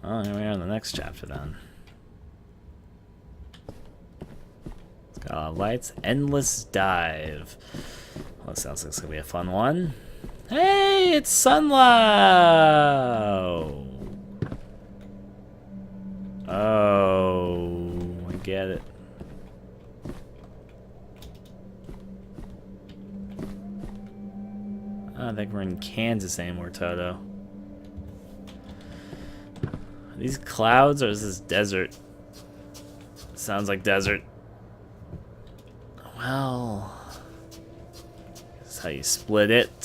Oh, here we are in the next chapter then. It's got a lot of lights. Endless dive. Well, that sounds like it's gonna be a fun one. Hey, it's Sunlow! Oh, I get it. I don't think we're in Kansas anymore, Toto. Are these clouds or is this desert? Sounds like desert. Well, that's how you split it.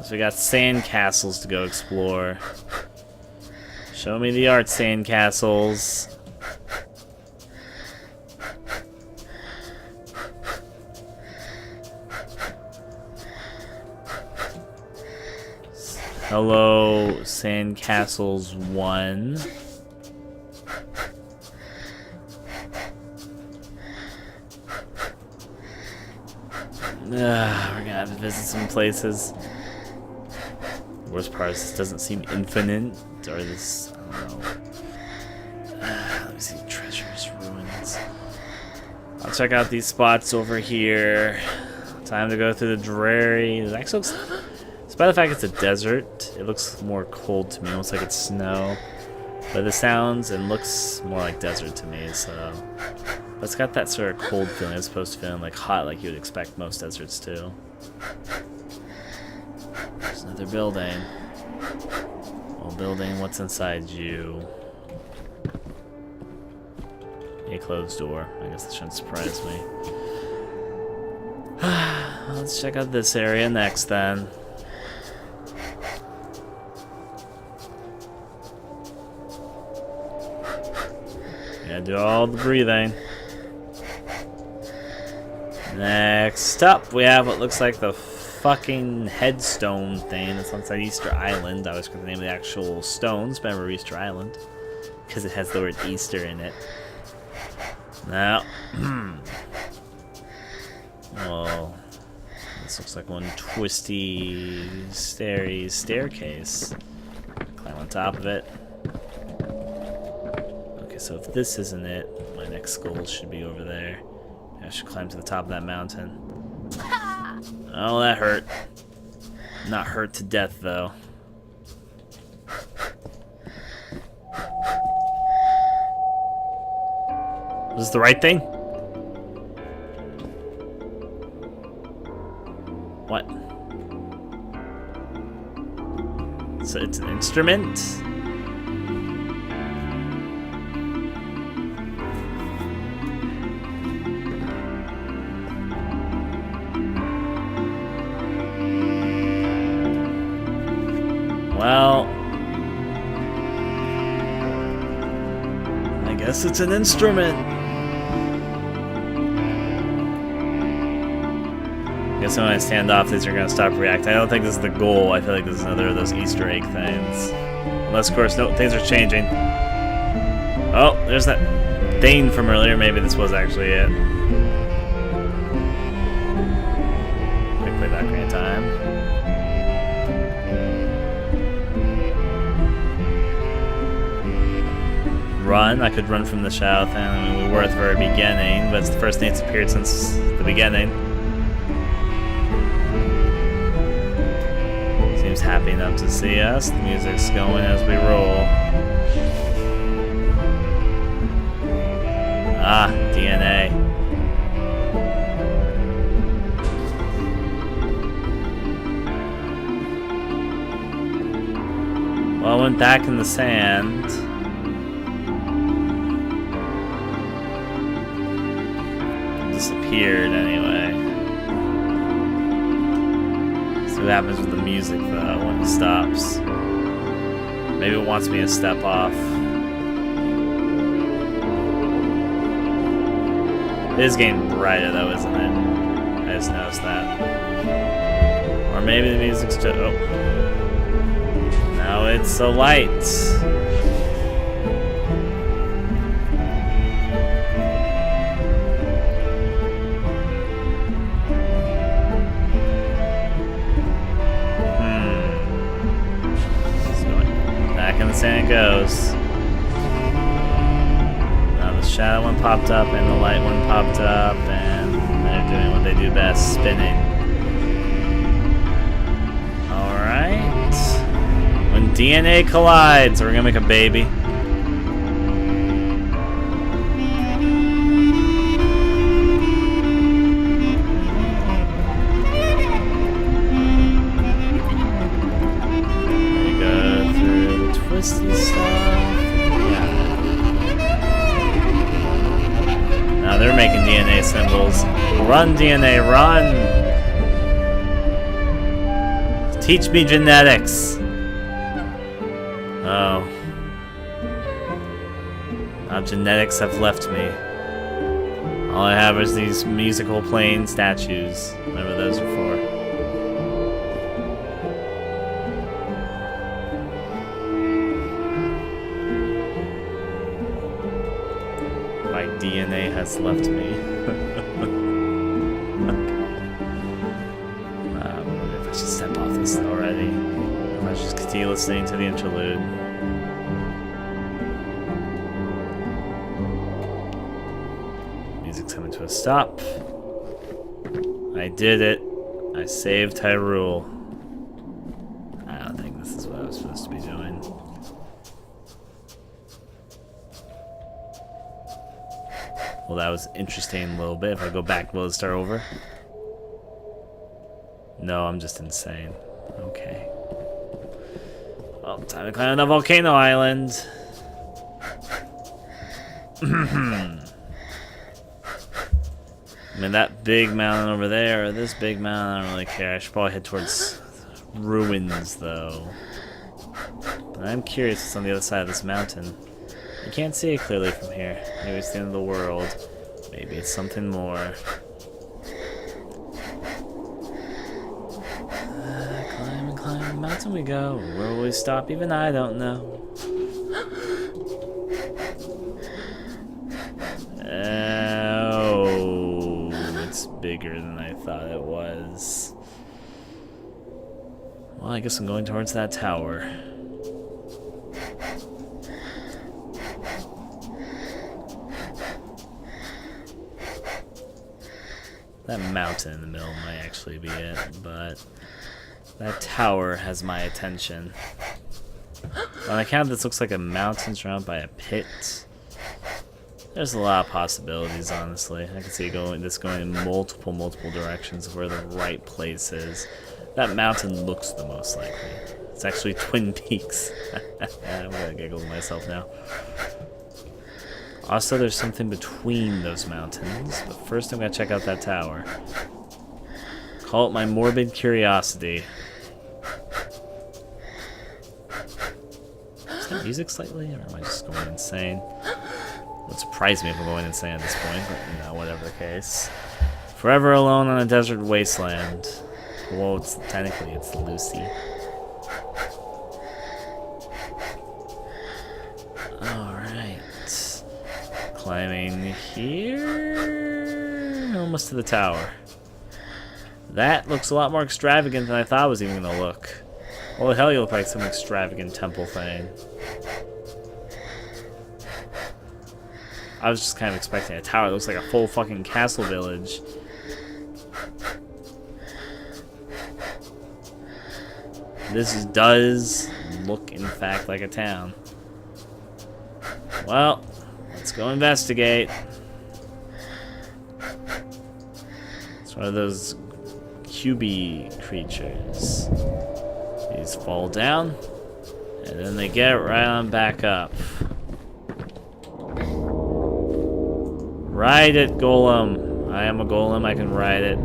So we got sand castles to go explore. Show me the art, sand castles. Hello, Sandcastles 1. We're gonna have to visit some places. The worst part is this doesn't seem infinite, or this, I don't know. Let me see, treasures, ruins. I'll check out these spots over here. Time to go through the dreary. It actually looks, despite the fact it's a desert, it looks more cold to me, almost like it's snow. But it sounds and looks more like desert to me, so. But it's got that sort of cold feeling as opposed to feeling like hot like you would expect most deserts to. There's another building. Well, building, what's inside you? A closed door. I guess that shouldn't surprise me. Let's check out this area next then. Yeah, do all the breathing. Next up, we have what looks like the fucking headstone thing that's outside Easter Island. I always forget the name of the actual stones, but I remember Easter Island because it has the word Easter in it. Now, well, this looks like one twisty, staircase. Climb on top of it. Okay, so if this isn't it, my next goal should be over there. I should climb to the top of that mountain. Oh, that hurt. Not hurt to death, though. Was this the right thing? What? So it's an instrument? Well, I guess it's an instrument. I guess when I stand off, these are going to stop reacting. I don't think this is the goal. I feel like this is another of those Easter egg things. Unless, of course, no, things are changing. Oh, there's that thing from earlier. Maybe this was actually it. Quick playback in time. Run. I could run from the shadow thing. I mean, we were at the very beginning, but it's the first thing that's appeared since the beginning. Seems happy enough to see us. The music's going as we roll. Ah, DNA. Well, I went back in the sand. Disappeared anyway. See what happens with the music though when it stops. Maybe it wants me to step off. It is getting brighter though, isn't it? I just noticed that. Or maybe the music's just. Oh. Now it's so light. the sand it goes. Now the shadow one popped up and the light one popped up, and they're doing what they do best, spinning. Alright. When DNA collides, we're gonna make a baby. Twisty stuff. Yeah. Now they're making DNA symbols. Run, DNA, run! Teach me genetics! Oh. Now genetics have left me. All I have is these musical plane statues. Whatever those are for. My DNA has left me. If I should step off this already. If I should just continue listening to the interlude. Music's coming to a stop. I did it. I saved Hyrule. I don't think this is what I was supposed to be doing. Well, that was interesting a little bit. If I go back, will it start over? No, I'm just insane. Okay. Well, time to climb on the volcano island. I mean, that big mountain over there, or this big mountain, I don't really care. I should probably head towards ruins, though. And I'm curious what's on the other side of this mountain. You can't see it clearly from here. Maybe it's the end of the world. Maybe it's something more. Climb and climb the mountain we go. Where will we stop? Even I don't know. Oh, it's bigger than I thought it was. Well, I guess I'm going towards that tower. That mountain in the middle might actually be it, but that tower has my attention. On account of this looks like a mountain surrounded by a pit. There's a lot of possibilities, honestly. I can see this going in multiple directions of where the right place is. That mountain looks the most likely. It's actually Twin Peaks. I'm gonna giggle to myself now. Also, there's something between those mountains, but first I'm gonna check out that tower. Call it my morbid curiosity. Is that music slightly, or am I just going insane? It would surprise me if I'm going insane at this point, but you know, whatever the case. Forever alone on a desert wasteland. Well, technically it's Lucy. Alright. Climbing here. Almost to the tower. That looks a lot more extravagant than I thought it was even gonna look. Well, the hell, you look like some extravagant temple thing. I was just kind of expecting a tower. It looks like a full fucking castle village. This does look, in fact, like a town. Well, let's go investigate. It's one of those cubey creatures. These fall down, and then they get right on back up. Ride it, Golem. I am a Golem, I can ride it.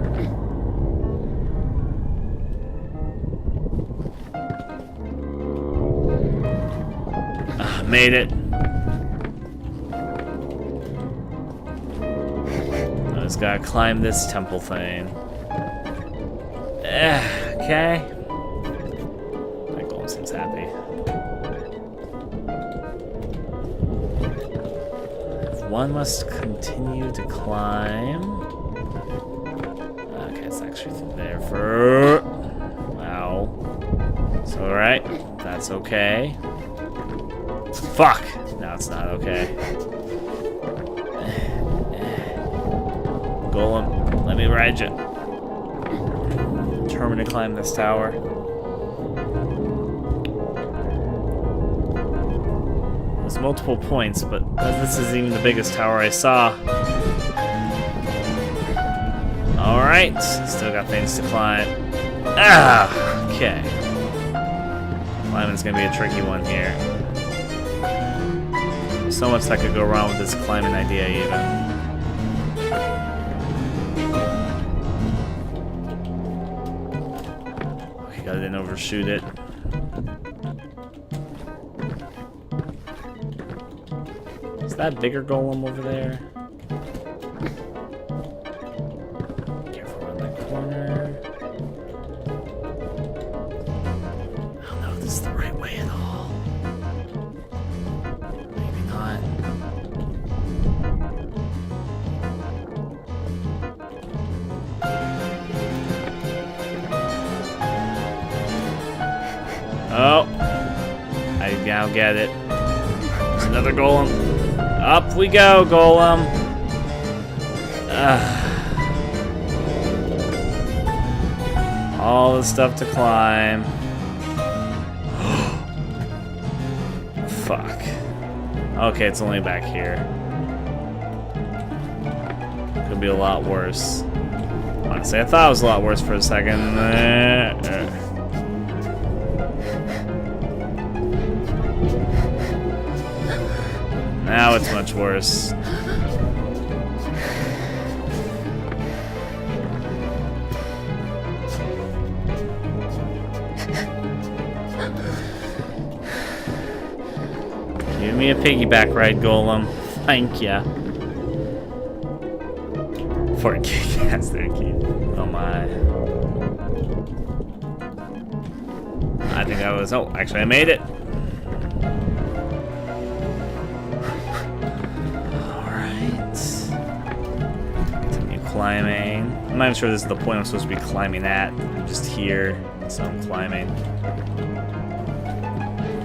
Made it. I just gotta climb this temple thing. Okay. My Golem seems happy. One must continue to climb. Okay, it's actually through there for... Wow. It's alright. That's okay. Fuck! No, it's not okay. Golem, let me ride you. Determined to climb this tower. There's multiple points, but this is even the biggest tower I saw. Alright, still got things to climb. Ah! Okay. Climbing's gonna be a tricky one here. So much that could go wrong with this climbing idea, even. Okay, I didn't overshoot it. Is that bigger golem over there? Careful around that corner. I don't know if this is the right way at all. Maybe not. Oh, I now get it. There's another golem. Up we go, golem. All the stuff to climb. Fuck. Okay, it's only back here. Could be a lot worse. Honestly, I thought it was a lot worse for a second. Now it's much worse. Give me a piggyback ride, Golem. Thank ya. For a kick-ass there, kid. Oh my. I think I was... Oh, actually I made it. Climbing. I'm not even sure this is the point I'm supposed to be climbing at. I'm just here, so I'm climbing.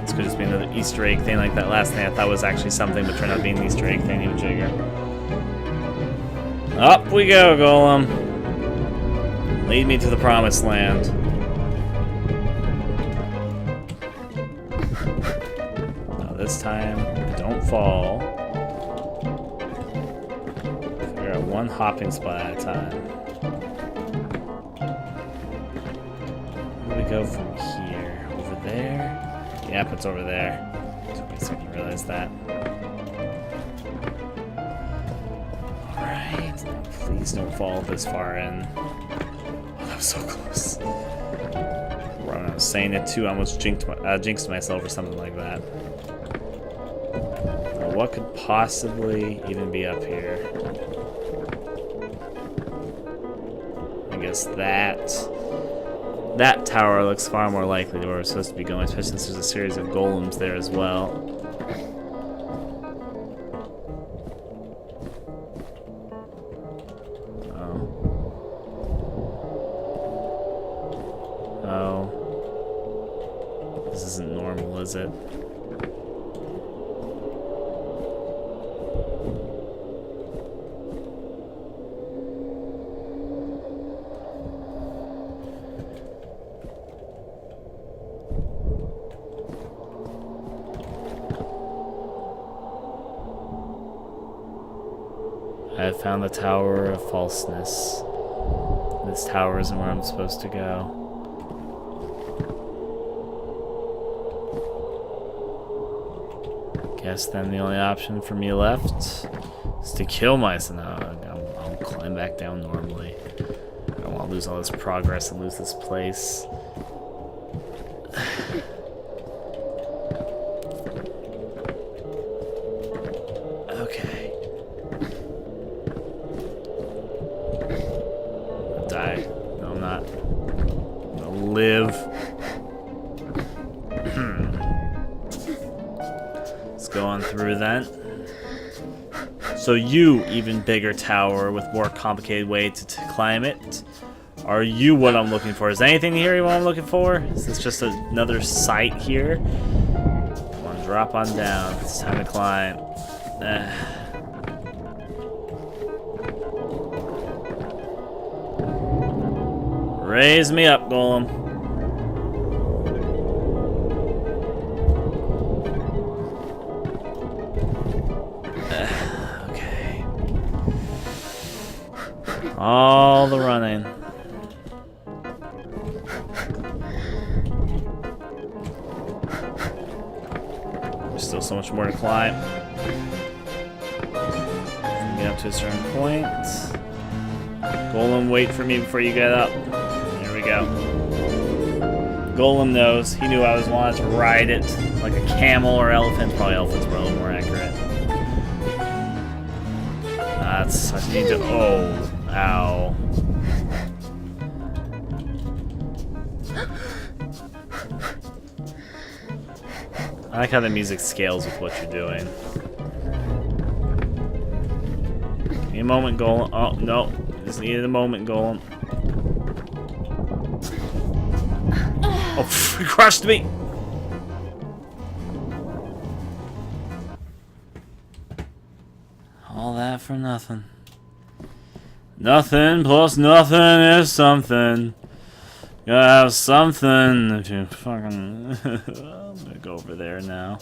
This could just be another Easter egg thing like that last thing I thought was actually something, but turned out being an Easter egg thing even bigger. Up we go, Golem. Lead me to the promised land. Now this time, don't fall. One hopping spot at a time. Where do we go from here? Over there? Yep, it's over there. Took me a second to realize that. Alright. Please don't fall this far in. Oh, that was so close. When I was saying it too, I almost jinxed myself or something like that. Now, what could possibly even be up here? I guess that tower looks far more likely to where we're supposed to be going, especially since there's a series of golems there as well. Oh. This isn't normal, is it? I have found the Tower of Falseness. This tower isn't where I'm supposed to go. Guess then the only option for me left is to kill myself. No, I'll climb back down normally. I don't want to lose all this progress and lose this place. Okay. I'll die. No, I'm not. I'll live. Let's go on through then. So you, even bigger tower with more complicated way to climb it. Are you what I'm looking for? Is there anything here what I'm looking for? Is this just another site here? Come on, drop on down. It's time to climb. Raise me up, Golem. Okay. All the running. There's still so much more to climb. Get up to a certain point. Golem, wait for me before you get up. There we go. Golem knows. He knew I always wanted to ride it like a camel or elephant. Probably elephants were a little more accurate. That's. I need to. Oh. Ow. I like how the music scales with what you're doing. Give me a moment, Golem. Oh, no. Just needed a moment, Golem. Oh, he crushed me! All that for nothing. Nothing plus nothing is something. Gotta have something to fucking... I'm gonna go over there now.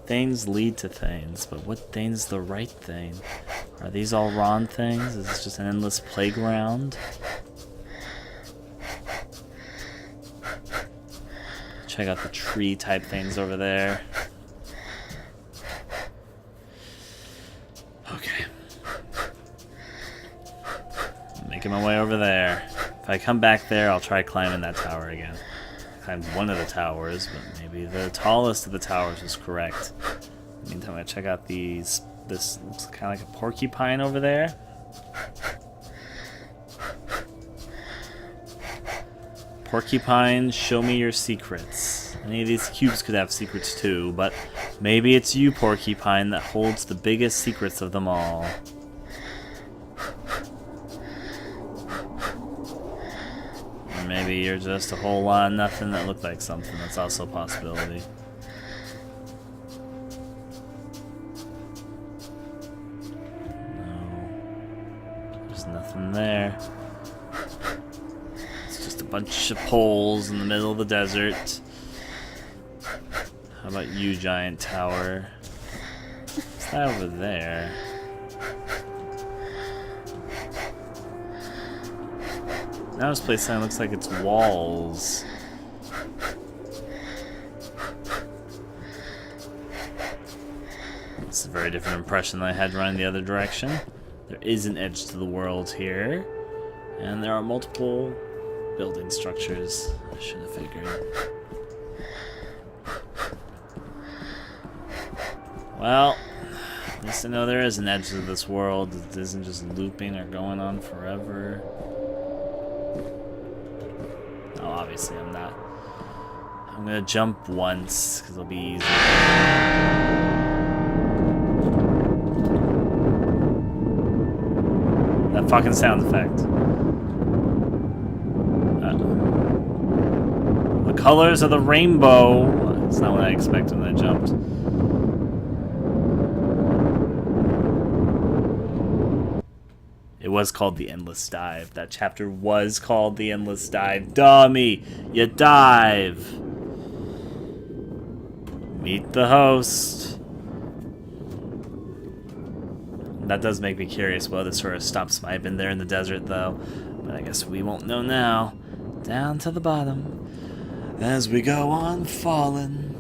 Things lead to things, but what thing's the right thing? Are these all wrong things? Is this just an endless playground? Check out the tree type things over there. Okay. I'm making my way over there. If I come back there, I'll try climbing that tower again. I climbed one of the towers, but maybe the tallest of the towers was correct. In the meantime, I check out these. This looks kind of like a porcupine over there. Porcupine, show me your secrets. Any of these cubes could have secrets too, but maybe it's you, Porcupine, that holds the biggest secrets of them all. Or maybe you're just a whole lot of nothing that looked like something. That's also a possibility. No. There's nothing there. Bunch of poles in the middle of the desert. How about you, giant tower? What's that over there? Now this place kind of looks like it's walls. It's a very different impression than I had running the other direction. There is an edge to the world here, and there are multiple building structures. I should have figured. Well, at least I know there is an edge to this world. It isn't just looping or going on forever. Oh, obviously I'm not. I'm gonna jump once, because it'll be easier. That fucking sound effect. Colors of the rainbow. That's not what I expected when I jumped. It was called The Endless Dive. That chapter was called The Endless Dive. Dummy! You dive! Meet the host. That does make me curious what other sort of stops might have been there in the desert, though. But I guess we won't know now. Down to the bottom. As we go on falling.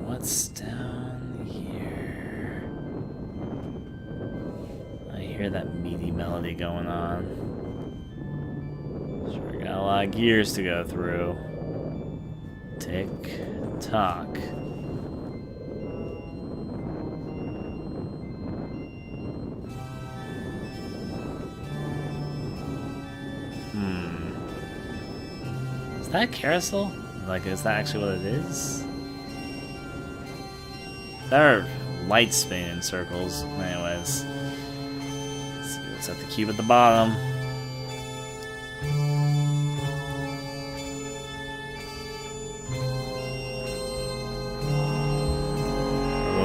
What's down here? I hear that meaty melody going on. Sure got a lot of gears to go through. Tick tock. Is that a carousel? Like, is that actually what it is? There are lights spinning in circles. Anyways. Let's see what's at the cube at the bottom.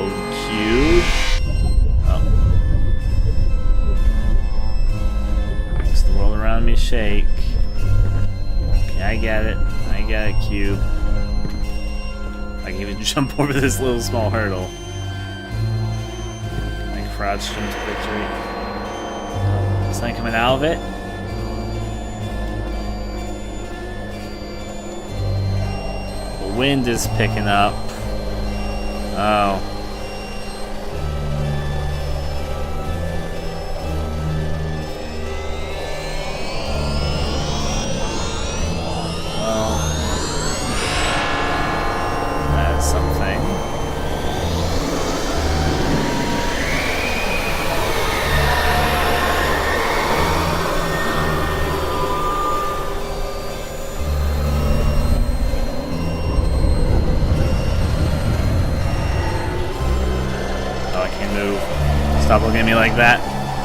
Go cube. Oh. Makes the world around me shake. Okay, I get it. I get it, cube. I can even jump over this little small hurdle. I crouched into victory. Something coming out of it. The wind is picking up. Oh. Well, that's something. Stop looking at me like that.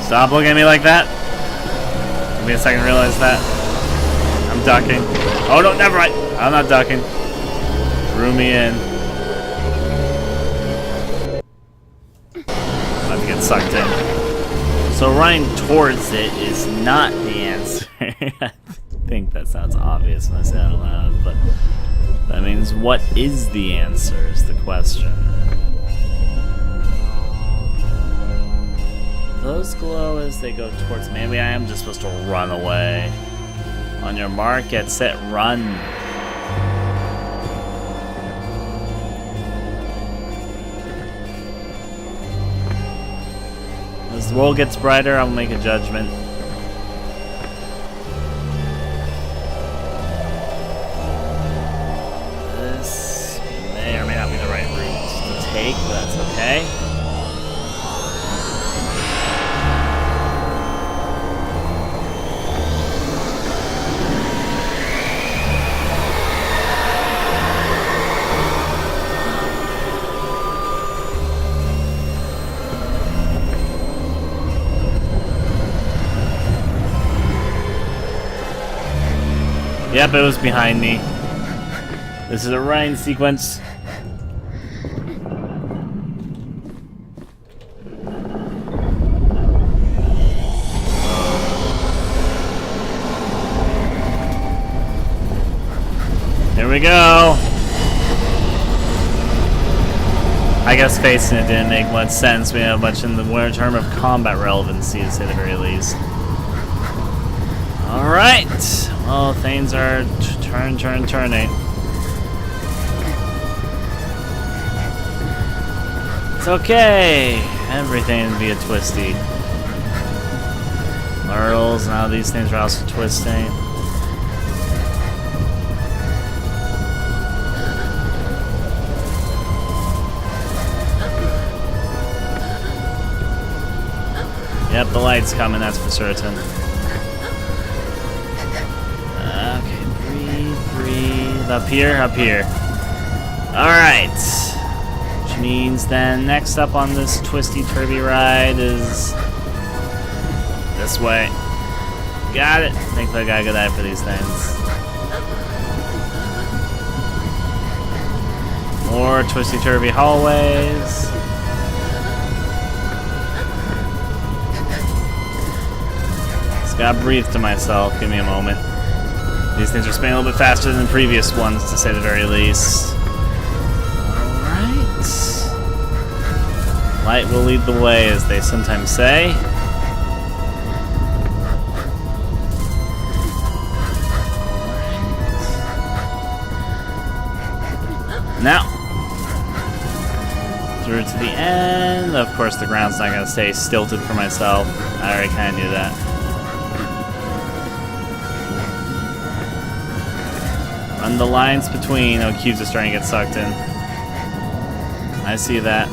Stop looking at me like that. Give me a second to realize that. I'm ducking. Oh no, never mind. I'm not ducking. Drew me in. I'm about to get sucked in. So running towards it is not the answer. I think that sounds obvious when I say it out loud, but that means what is the answer is the question. Those glow as they go towards me. Maybe I am just supposed to run away. On your mark, get set, run. As the world gets brighter, I'll make a judgment. This may or may not be the right route to take, but that's okay. Yep, it was behind me. This is a running sequence. Here we go. I guess facing it didn't make much sense. We have much in the term of combat relevancy, to say the very least. Alright. Well, things are turning. It's okay. Everything will be a twisty. Hurdles, now these things are also twisting. Yep, the light's coming, that's for certain. Okay, breathe. Up here. Alright. Which means then next up on this twisty turby ride is this way. Got it. Thankfully I got a good eye for these things. More twisty turby hallways. Gotta breathe to myself. Give me a moment. These things are spinning a little bit faster than the previous ones, to say the very least. Alright. Light will lead the way, as they sometimes say. Now. Through to the end. Of course, the ground's not gonna stay stilted for myself. I already kinda knew that. And the lines between... Oh, cubes are starting to get sucked in. I see that.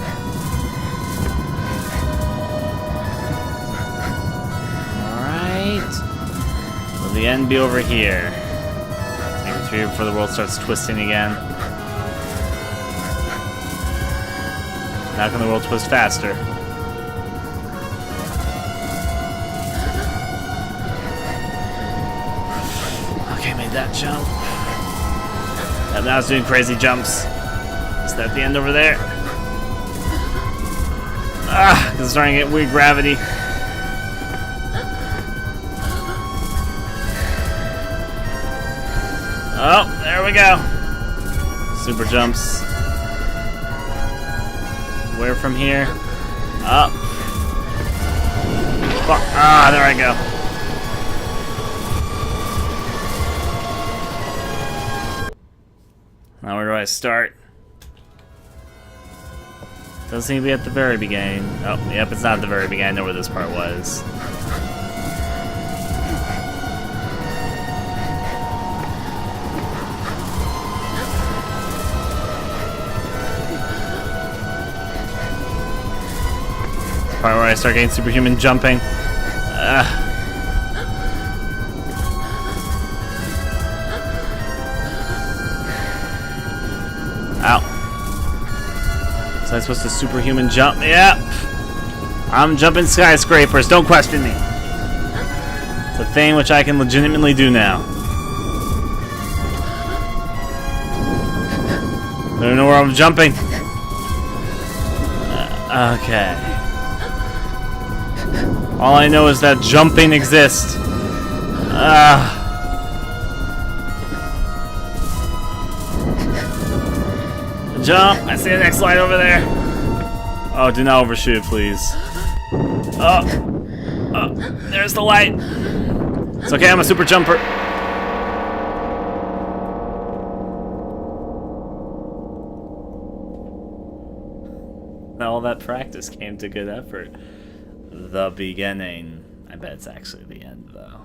Alright. Will the end be over here? Take it through before the world starts twisting again. How can the world twist faster? Okay, made that jump. Now it's doing crazy jumps. Is that the end over there? Ah, it's starting to get weird gravity. Oh, there we go. Super jumps. Where from here? Up. Fuck. Ah, there I go. Now where do I start? Doesn't seem to be at the very beginning. Oh, yep, it's not at the very beginning. I know where this part was. Part where I start getting superhuman jumping. Ow. So I'm supposed to superhuman jump? Yep. I'm jumping skyscrapers. Don't question me. It's a thing which I can legitimately do now. I don't know where I'm jumping. Okay. All I know is that jumping exists. Jump! I see the next slide over there. Oh, do not overshoot, please. Oh, there's the light. It's okay, I'm a super jumper. All that practice came to good effort. The beginning. I bet it's actually the end, though.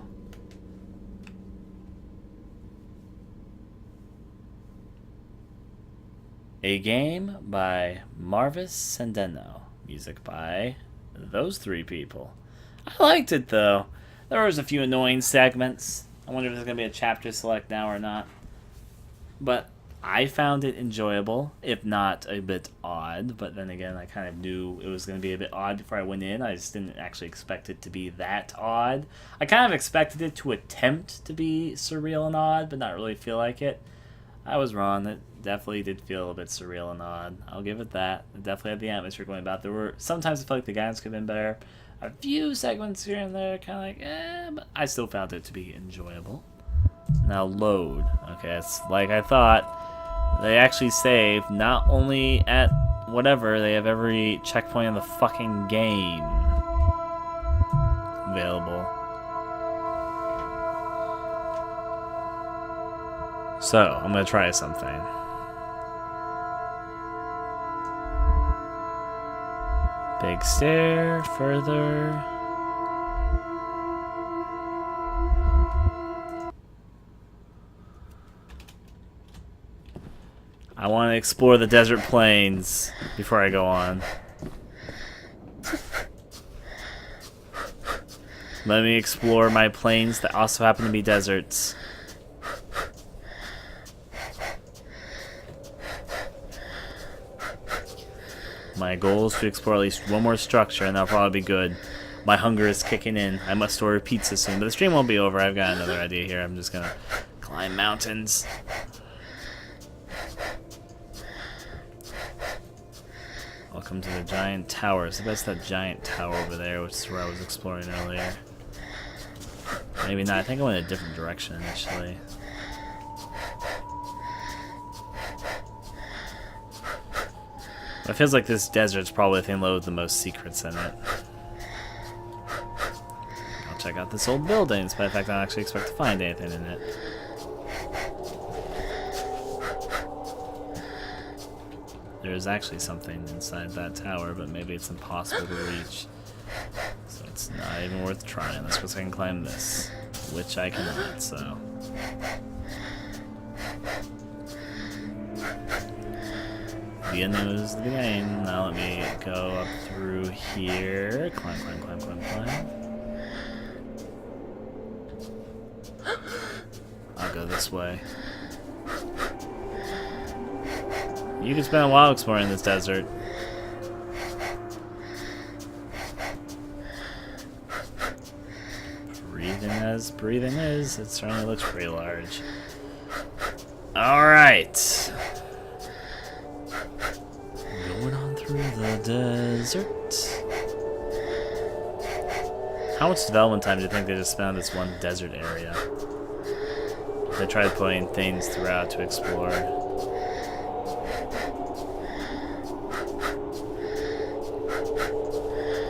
A game by Marvis Sendeno. Music by those three people. I liked it, though. There was a few annoying segments. I wonder if there's going to be a chapter select now or not. But I found it enjoyable, if not a bit odd. But then again, I kind of knew it was going to be a bit odd before I went in. I just didn't actually expect it to be that odd. I kind of expected it to attempt to be surreal and odd, but not really feel like it. I was wrong. It definitely did feel a bit surreal and odd. I'll give it that. It definitely had the atmosphere going about. There were sometimes I felt like the guidance could have been better. A few segments here and there, kind of like, but I still found it to be enjoyable. Now load. Okay, it's like I thought. They actually save not only at whatever, they have every checkpoint in the fucking game available. So, I'm gonna try something. Big stair, further. I want to explore the desert plains before I go on. Let me explore my plains that also happen to be deserts. My goal is to explore at least one more structure, and that'll probably be good. My hunger is kicking in. I must order pizza soon, but the stream won't be over. I've got another idea here. I'm just gonna climb mountains. Welcome to the giant towers. I bet it's that giant tower over there, which is where I was exploring earlier. Maybe not. I think I went a different direction initially. It feels like this desert's probably the thing loaded with the most secrets in it. I'll check out this old building, despite the fact I don't actually expect to find anything in it. There's actually something inside that tower, but maybe it's impossible to reach. So it's not even worth trying. Let's go see if I can climb this. Which I cannot, so. The end is the beginning. Now let me go up through here. Climb, climb, climb, climb, climb. I'll go this way. You can spend a while exploring this desert. Breathing as breathing is. It certainly looks pretty large. Alright. Going on through the desert. How much development time do you think they just spent on this one desert area? They tried putting things throughout to explore.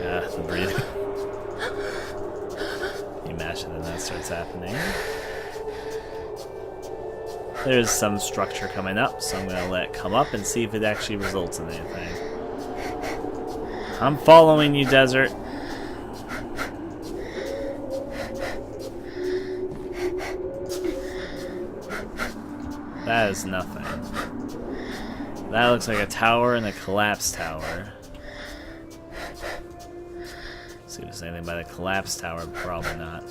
Yeah, the breathing. You mash it and that starts happening. There's some structure coming up, so I'm gonna let it come up and see if it actually results in anything. I'm following you, desert. That is nothing. That looks like a tower and a collapsed tower. See if there's anything by the collapsed tower. Probably not.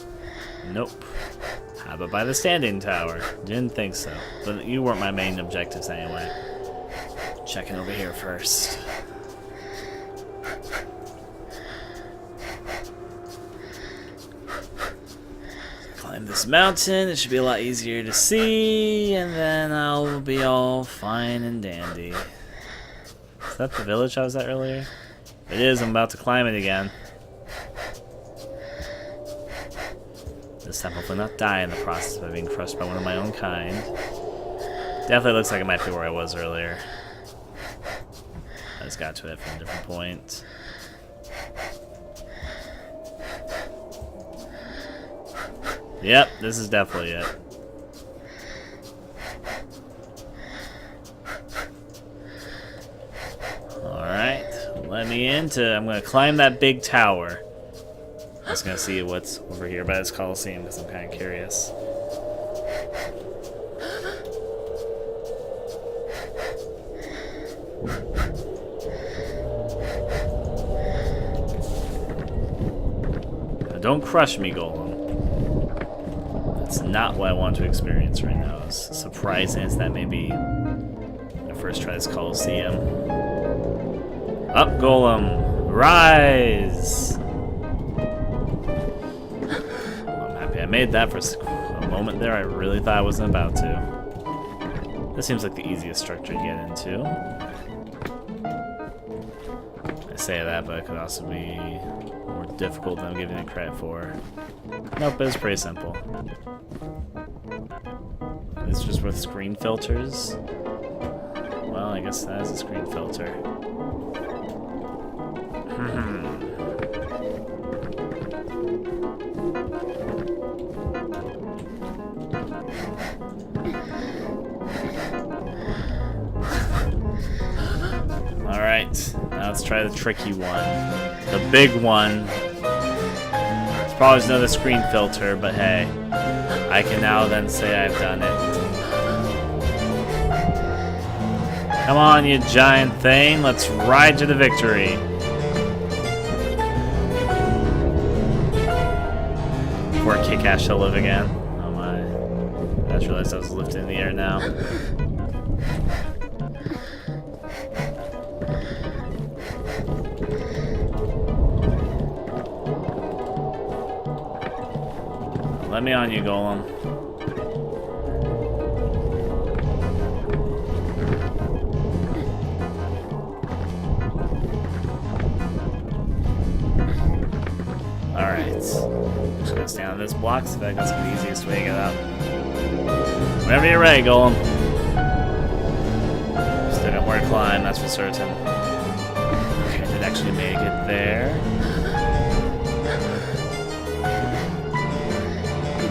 Nope. How about by the standing tower? Didn't think so. But you weren't my main objectives anyway. Checking over here first. Climb this mountain. It should be a lot easier to see, and then I'll be all fine and dandy. Is that the village I was at earlier? It is. I'm about to climb it again. This time, hopefully not die in the process of being crushed by one of my own kind. Definitely looks like it might be where I was earlier. I just got to it from a different point. Yep, this is definitely it. Alright, let me into. I'm gonna climb that big tower. I'm just gonna see what's over here by this Coliseum because I'm kind of curious. Now don't crush me, Golem. That's not what I want to experience right now, as surprising as that may be. I'm gonna first try this Coliseum. Up, Golem! Rise! I made that for a moment there. I really thought I wasn't about to. This seems like the easiest structure to get into. I say that, but it could also be more difficult than I'm giving it credit for. Nope, it's pretty simple. It's just with screen filters. Well, I guess that is a screen filter. Alright, now let's try the tricky one. The big one. It's probably another screen filter, but hey, I can now then say I've done it. Come on, you giant thing, let's ride to the victory. Before Kick-Ass shall live again. Oh my. I just realized I was lifted in the air now. Let me on you, Golem. Alright. Just gonna stand on this block, so that's the easiest way to get up. Whenever you're ready, Golem. Still got more to climb, that's for certain. Okay, I did actually make it there.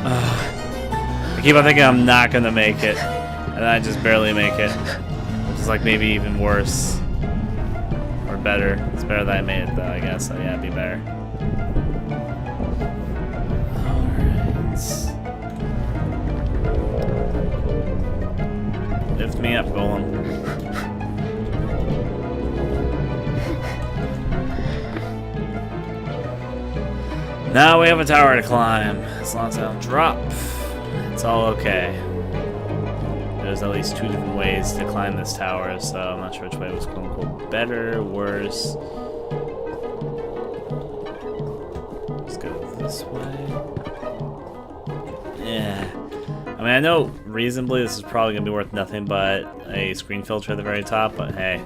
I keep on thinking I'm not gonna make it, and I just barely make it. Which is like maybe even worse. Or better. It's better that I made it though, I guess, so yeah, it'd be better. Alright. Lift me up, Golem. Now we have a tower to climb. As long as I don't drop, it's all okay. There's at least 2 different ways to climb this tower, so I'm not sure which way was quote unquote better, worse. Let's go this way. Yeah. I mean, I know reasonably this is probably gonna be worth nothing but a screen filter at the very top, but hey.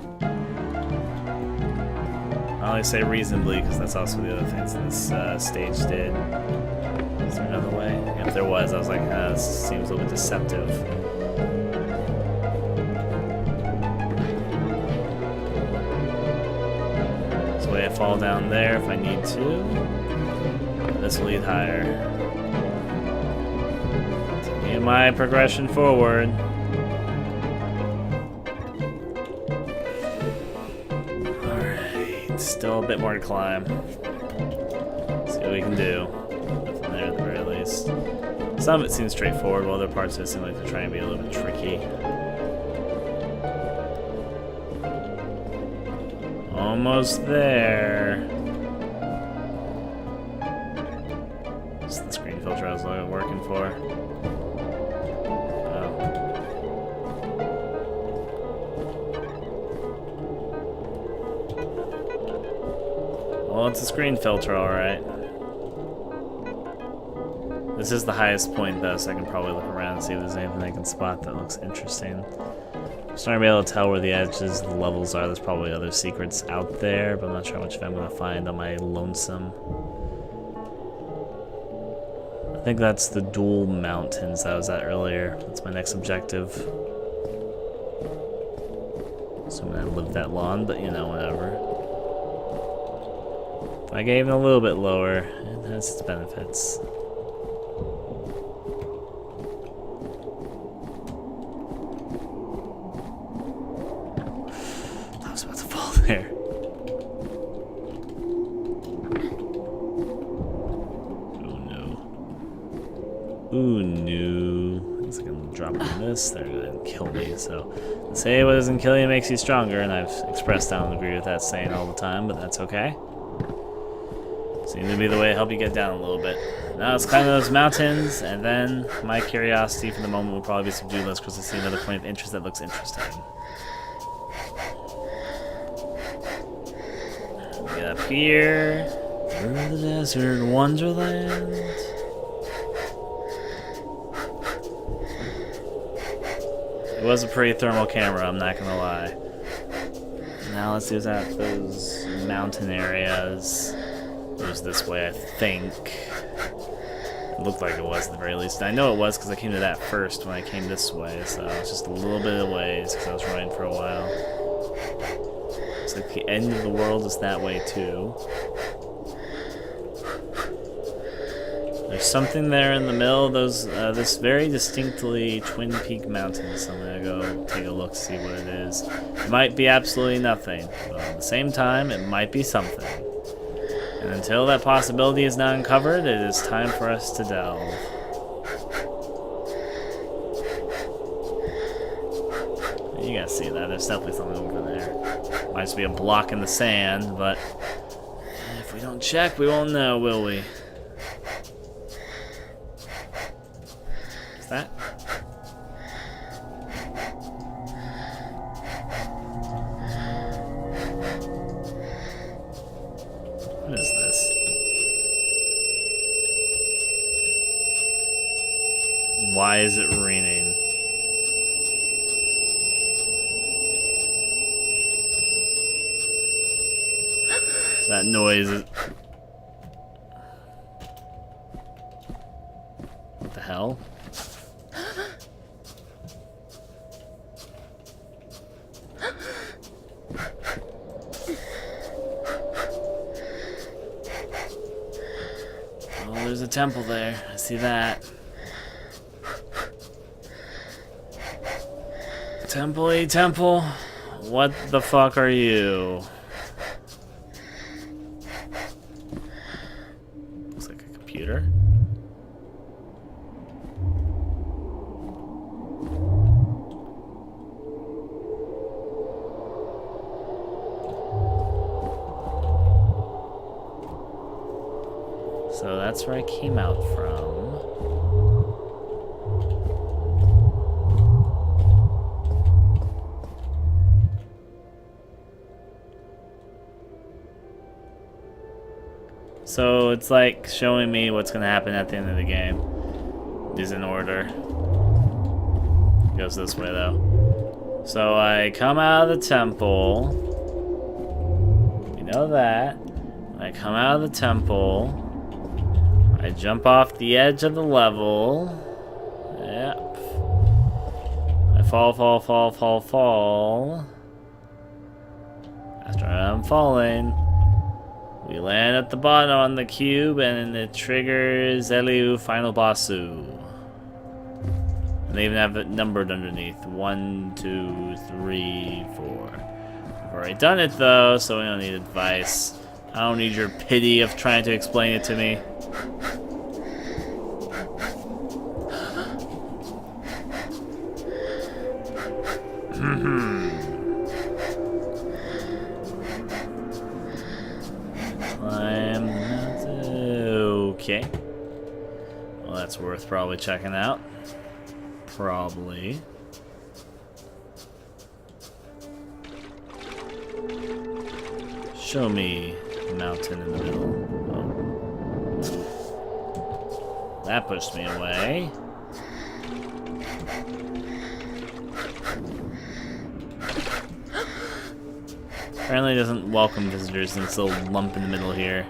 I only say reasonably because that's also the other things this stage did. Is there another way? If there was, I was like, this seems a little bit deceptive. This way I fall down there if I need to. This will lead higher. Continue my progression forward. Alright, still a bit more to climb. See what we can do. Nothing there at the very least. Some of it seems straightforward, while other parts of it seem like they're trying to be a little bit tricky. Almost there. This is the screen filter I was working for. Well, it's a screen filter, alright. This is the highest point, though, so I can probably look around and see if there's anything I can spot that looks interesting. I'm starting to be able to tell where the edges of the levels are. There's probably other secrets out there, but I'm not sure how much of I'm going to find on my lonesome. I think that's the dual mountains that I was at earlier. That's my next objective. Assuming I lived that long, but you know, whatever. If I gave it a little bit lower, it has its benefits. I was about to fall there. Ooh, no. It's gonna drop on this. They're gonna kill me. So, say what doesn't kill you makes you stronger, and I've expressed I don't agree with that saying all the time, but that's okay. Seems to be the way to help you get down a little bit. Now let's climb those mountains, and then my curiosity for the moment will probably be subdued less because I see another point of interest that looks interesting. Get up here. Through the desert wonderland. It was a pretty thermal camera, I'm not gonna lie. Now let's use that those mountain areas. It was this way, I think. It looked like it was at the very least. I know it was because I came to that first when I came this way, so it's just a little bit of ways because I was running for a while. Looks like the end of the world is that way too. There's something there in the middle of those, this very distinctly Twin Peak mountains. So I'm gonna go take a look, see what it is. It might be absolutely nothing, but at the same time, it might be something. And until that possibility is not uncovered, it is time for us to delve. You guys see that? There's definitely something over there. Might just be a block in the sand, but if we don't check, we won't know, will we? That? What is this? Why is it raining? That noise is... What the hell? There's a temple there. I see that. Temple-y temple. What the fuck are you? Looks like a computer. So that's where I came out from. So it's like showing me what's going to happen at the end of the game. Is in order. It goes this way though. So I come out of the temple. know that. When I come out of the temple, I jump off the edge of the level. Yep. I fall. After I'm falling, we land at the bottom on the cube, and it triggers Eliu Final Bossu. And they even have it numbered underneath. 1, 2, 3, 4. I've already done it though, so we don't need advice. I don't need your pity of trying to explain it to me. Climb the mountain. Okay. Well, that's worth probably checking out. Probably. Show me the mountain in the middle. Oh. That pushed me away. Apparently it doesn't welcome visitors in this little lump in the middle here.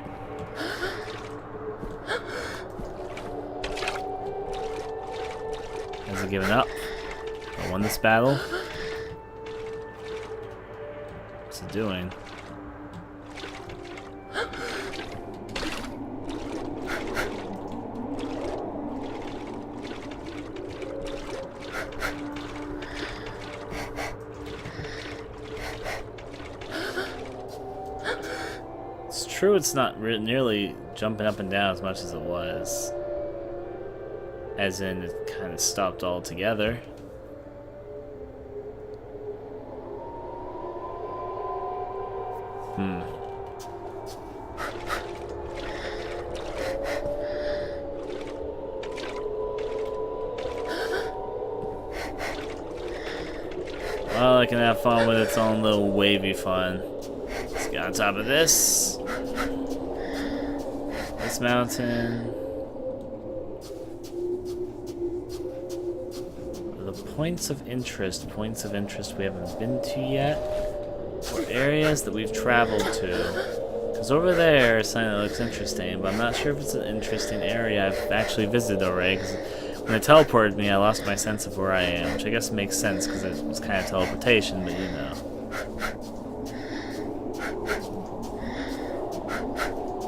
Has it given up? I won this battle? What's it doing? It's true it's not nearly jumping up and down as much as it was. As in, it kind of stopped altogether. Well, I can have fun with its own little wavy fun. Let's get on top of this. This mountain. The points of interest we haven't been to yet, or areas that we've traveled to. Because over there is something that looks interesting, but I'm not sure if it's an interesting area I've actually visited already. Because when it teleported me, I lost my sense of where I am, which I guess makes sense because it was kind of teleportation, but you know.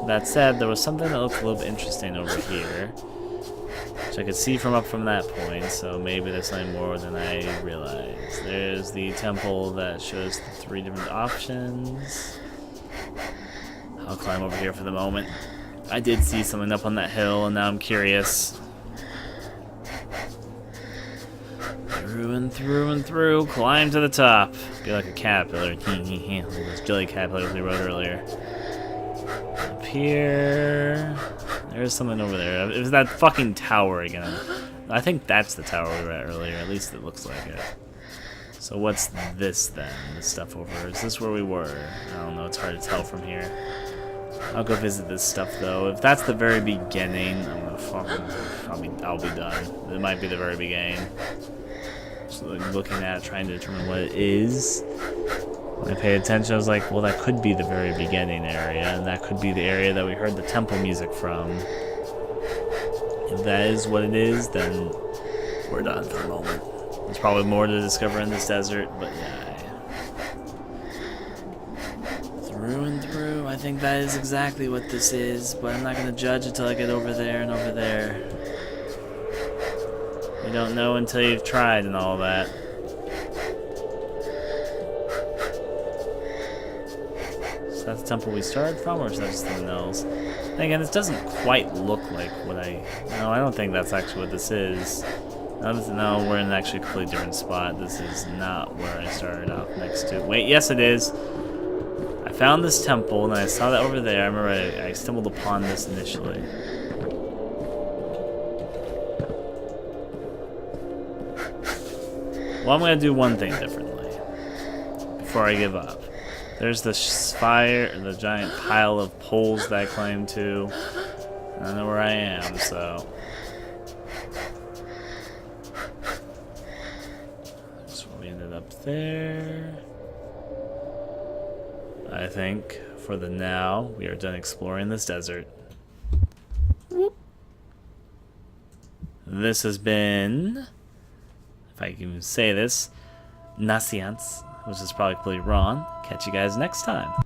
That said, there was something that looked a little bit interesting over here, which I could see from up from that point, so maybe there's something more than I realized. There's the temple that shows the 3 different options. I'll climb over here for the moment. I did see something up on that hill, and now I'm curious. Through and through and through, climb to the top. Be like a caterpillar. Like those jelly caterpillars we rode earlier. Up here. There's something over there. It was that fucking tower again. I think that's the tower we were at earlier. At least it looks like it. So what's this then? This stuff over. Is this where we were? I don't know. It's hard to tell from here. I'll go visit this stuff though. If that's the very beginning, I'm gonna fucking. I'll be done. It might be the very beginning. Just looking at it, trying to determine what it is. When I paid attention, I was like, well, that could be the very beginning area, and that could be the area that we heard the temple music from. If that is what it is, then we're done for the moment. There's probably more to discover in this desert, but yeah. Through and through, I think that is exactly what this is, but I'm not going to judge until I get over there and over there. You don't know until you've tried and all that. Is that the temple we started from, or is that just something else? And again, this doesn't quite look like what No, I don't think that's actually what this is. No, we're in actually a completely different spot. This is not where I started off next to. Wait, yes it is. I found this temple, and I saw that over there. I remember I stumbled upon this initially. Well, I'm going to do one thing differently before I give up. There's the the giant pile of poles that I climbed to. I don't know where I am, so. That's where we ended up there. I think for the now, we are done exploring this desert. Whoop. This has been, if I can say this, NaissanceE, which is probably completely wrong. Catch you guys next time.